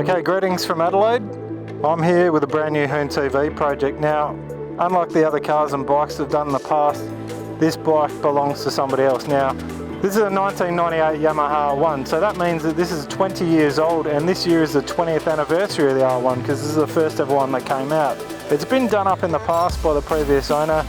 Okay, greetings from Adelaide. I'm here with a brand new HoonTV project. Now, unlike the other cars and bikes I've done in the past, this bike belongs to somebody else. Now, this is a 1998 Yamaha R1, so that means that this is 20 years old, and this year is the 20th anniversary of the R1 because this is the first ever one that came out. It's been done up in the past by the previous owner.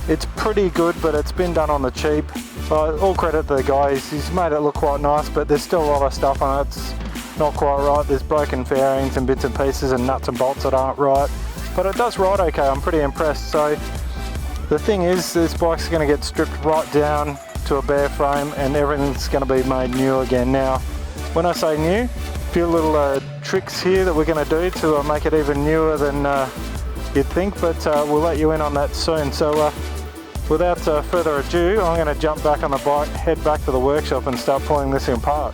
It's pretty good, but it's been done on the cheap. All credit to the guy, he's made it look quite nice, but there's still a lot of stuff on it. It's not quite right. There's broken fairings and bits and pieces and nuts and bolts that aren't right. But it does ride okay, I'm pretty impressed. So the thing is, this bike's going to get stripped right down to a bare frame and everything's going to be made new again. Now, when I say new, a few little tricks here that we're going to do to make it even newer than you'd think, but we'll let you in on that soon. So without further ado, I'm going to jump back on the bike, head back to the workshop and start pulling this apart.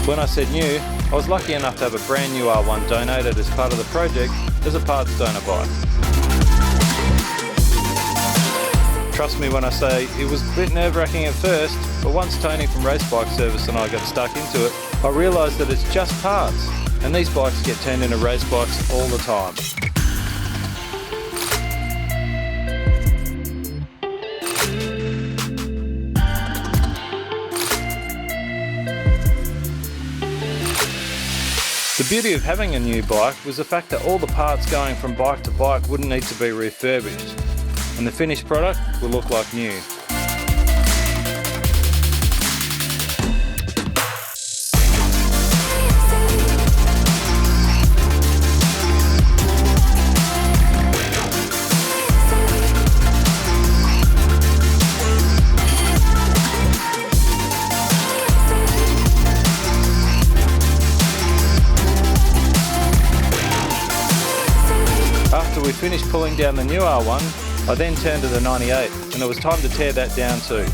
When I said new, I was lucky enough to have a brand new R1 donated as part of the project as a parts donor bike. Trust me when I say it was a bit nerve-wracking at first, but once Tony from Race Bike Service and I got stuck into it, I realised that it's just parts, and these bikes get turned into race bikes all the time. The beauty of having a new bike was the fact that all the parts going from bike to bike wouldn't need to be refurbished, and the finished product will look like new. After we finished pulling down the new R1, I then turned to the 98, and it was time to tear that down too.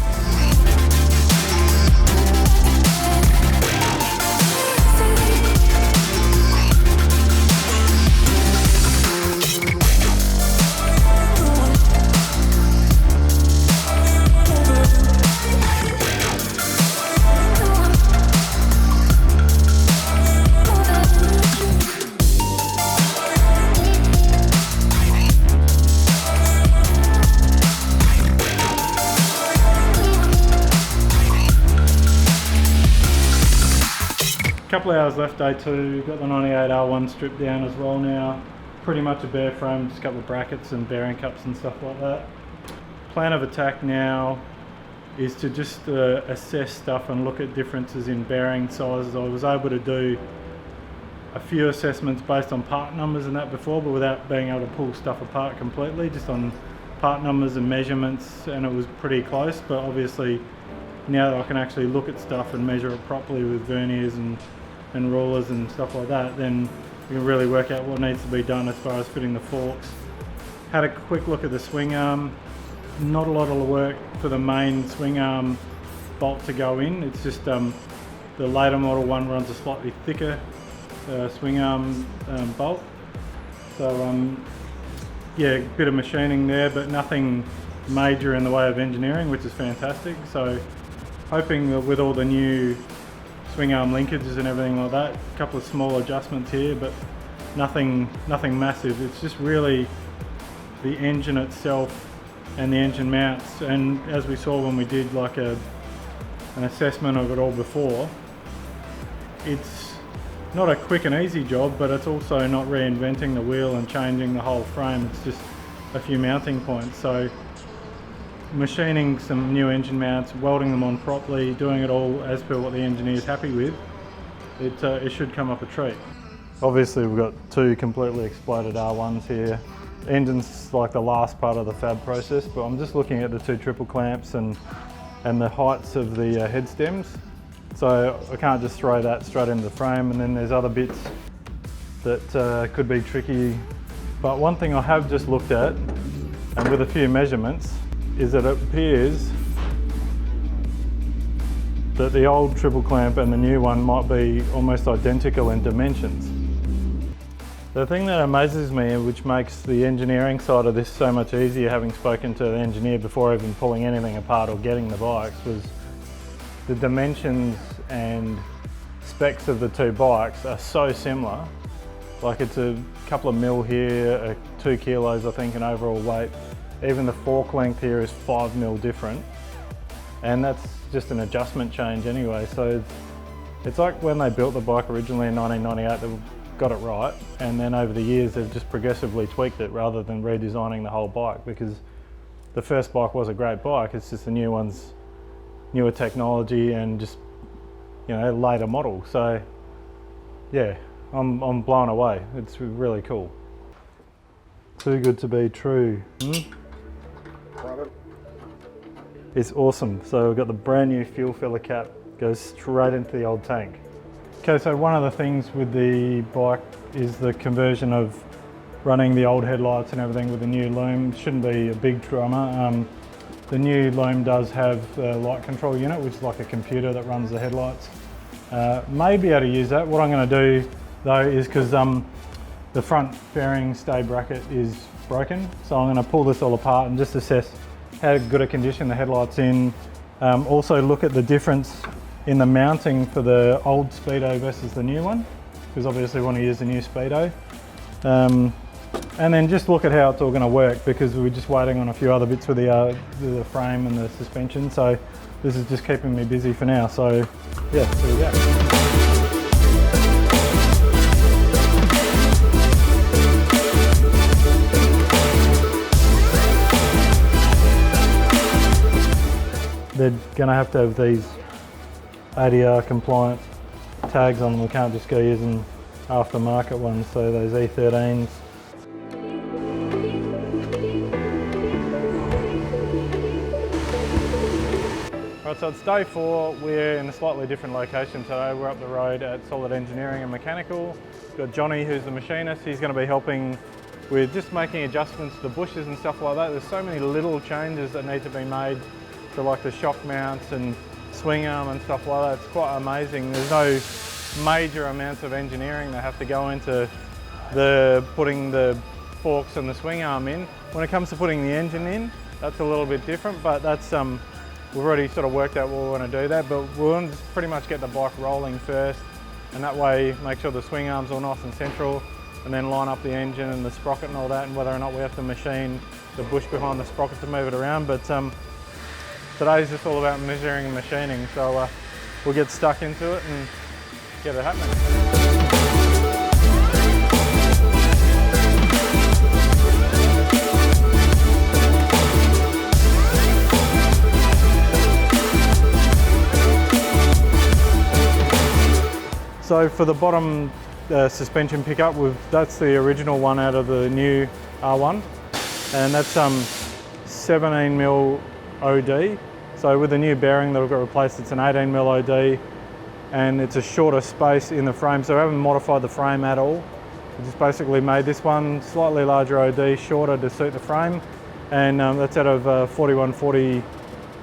Couple of hours left, day two. Got the 98 R1 stripped down as well now. Pretty much a bare frame, just a couple of brackets and bearing cups and stuff like that. Plan of attack now is to just assess stuff and look at differences in bearing sizes. I was able to do a few assessments based on part numbers and that before, but without being able to pull stuff apart completely, just on part numbers and measurements, and it was pretty close. But obviously now that I can actually look at stuff and measure it properly with verniers and rulers and stuff like that, then we can really work out what needs to be done as far as fitting the forks. Had a quick look at the swing arm. Not a lot of work for the main swing arm bolt to go in. It's just the later model one runs a slightly thicker swing arm bolt. So yeah, a bit of machining there, but nothing major in the way of engineering, which is fantastic. So hoping that with all the new swing arm linkages and everything like that, a couple of small adjustments here, but nothing massive. It's just really the engine itself and the engine mounts. And as we saw when we did like an assessment of it all before, it's not a quick and easy job, but it's also not reinventing the wheel and changing the whole frame. It's just a few mounting points. So machining some new engine mounts, welding them on properly, doing it all as per what the engineer is happy with, it should come up a treat. Obviously we've got two completely exploded R1s here. Engine's like the last part of the fab process, but I'm just looking at the two triple clamps and the heights of the head stems. So I can't just throw that straight into the frame, and then there's other bits that could be tricky. But one thing I have just looked at, and with a few measurements, is that it appears that the old triple clamp and the new one might be almost identical in dimensions. The thing that amazes me, which makes the engineering side of this so much easier, having spoken to the engineer before even pulling anything apart or getting the bikes, was the dimensions and specs of the two bikes are so similar. Like, it's a couple of mil here, 2 kilos I think in overall weight. Even the fork length here is 5 mil different. And that's just an adjustment change anyway. So it's like when they built the bike originally in 1998, they got it right. And then over the years, they've just progressively tweaked it rather than redesigning the whole bike, because the first bike was a great bike. It's just the new one's newer technology and just, you know, later model. So yeah, I'm blown away. It's really cool. Too good to be true. It's awesome. So we've got the brand new fuel filler cap, goes straight into the old tank. Okay, so one of the things with the bike is the conversion of running the old headlights and everything with the new loom. It shouldn't be a big drama. The new loom does have a light control unit, which is like a computer that runs the headlights. May be able to use that. What I'm going to do though is, because the front fairing stay bracket is broken, so I'm going to pull this all apart and just assess how good a condition the headlight's in. Also look at the difference in the mounting for the old Speedo versus the new one, because obviously we want to use the new Speedo. And then just look at how it's all going to work, because we're just waiting on a few other bits with the frame and the suspension. So this is just keeping me busy for now. So yeah, here we go. They're going to have these ADR compliant tags on them. We can't just go using aftermarket ones, so those E13s. Right, so it's day 4. We're in a slightly different location today. We're up the road at Solid Engineering and Mechanical. We've got Johnny, who's the machinist. He's going to be helping with just making adjustments to the bushes and stuff like that. There's so many little changes that need to be made to, like, the shock mounts and swing arm and stuff like that. It's quite amazing. There's no major amounts of engineering that have to go into putting the forks and the swing arm in. When it comes to putting the engine in, that's a little bit different, but that's we've already sort of worked out what we want to do there. But we want to pretty much get the bike rolling first, and that way make sure the swing arm's all nice and central, and then line up the engine and the sprocket and all that, and whether or not we have to machine the bush behind the sprocket to move it around. But today's just all about measuring and machining, so we'll get stuck into it and get it happening. So for the bottom suspension pickup, that's the original one out of the new R1, and that's 17mm OD. So with the new bearing that we've got replaced, it's an 18mm OD, and it's a shorter space in the frame. So we haven't modified the frame at all. We just basically made this one slightly larger OD, shorter to suit the frame, and that's out of 4140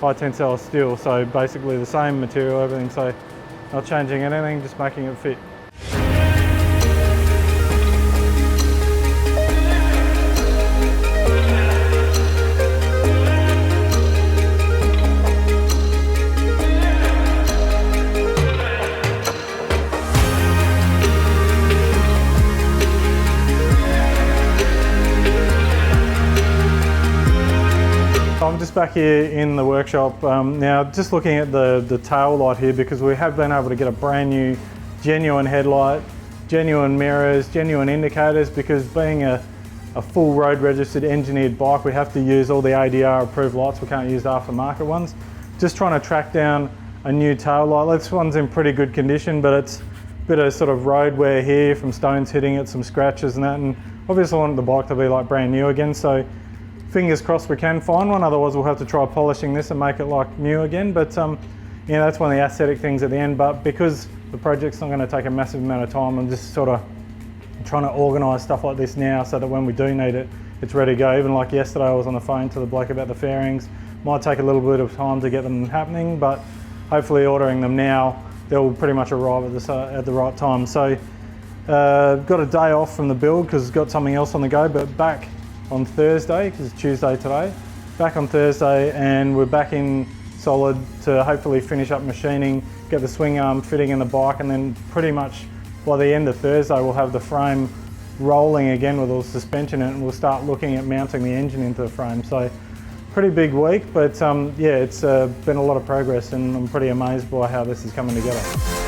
high tensile steel. So basically the same material, everything. So not changing anything, just making it fit. I'm just back here in the workshop now, just looking at the tail light here, because we have been able to get a brand new genuine headlight, genuine mirrors, genuine indicators, because being a full road registered engineered bike, we have to use all the ADR approved lights. We can't use aftermarket ones. Just trying to track down a new tail light. This one's in pretty good condition, but it's a bit of sort of road wear here from stones hitting it, some scratches and that, and obviously I wanted the bike to be like brand new again, so fingers crossed we can find one, otherwise we'll have to try polishing this and make it like new again. But you know, that's one of the aesthetic things at the end. But because the project's not going to take a massive amount of time, I'm just sort of trying to organise stuff like this now so that when we do need it, it's ready to go. Even like yesterday, I was on the phone to the bloke about the fairings. Might take a little bit of time to get them happening, but hopefully ordering them now, they'll pretty much arrive at the right time. So got a day off from the build because got something else on the go, but back on Thursday, because it's Tuesday today, back on Thursday, and we're back in solid to hopefully finish up machining, get the swing arm fitting in the bike, and then pretty much by the end of Thursday we'll have the frame rolling again with all the suspension in it, and we'll start looking at mounting the engine into the frame. So pretty big week, but yeah, it's been a lot of progress, and I'm pretty amazed by how this is coming together.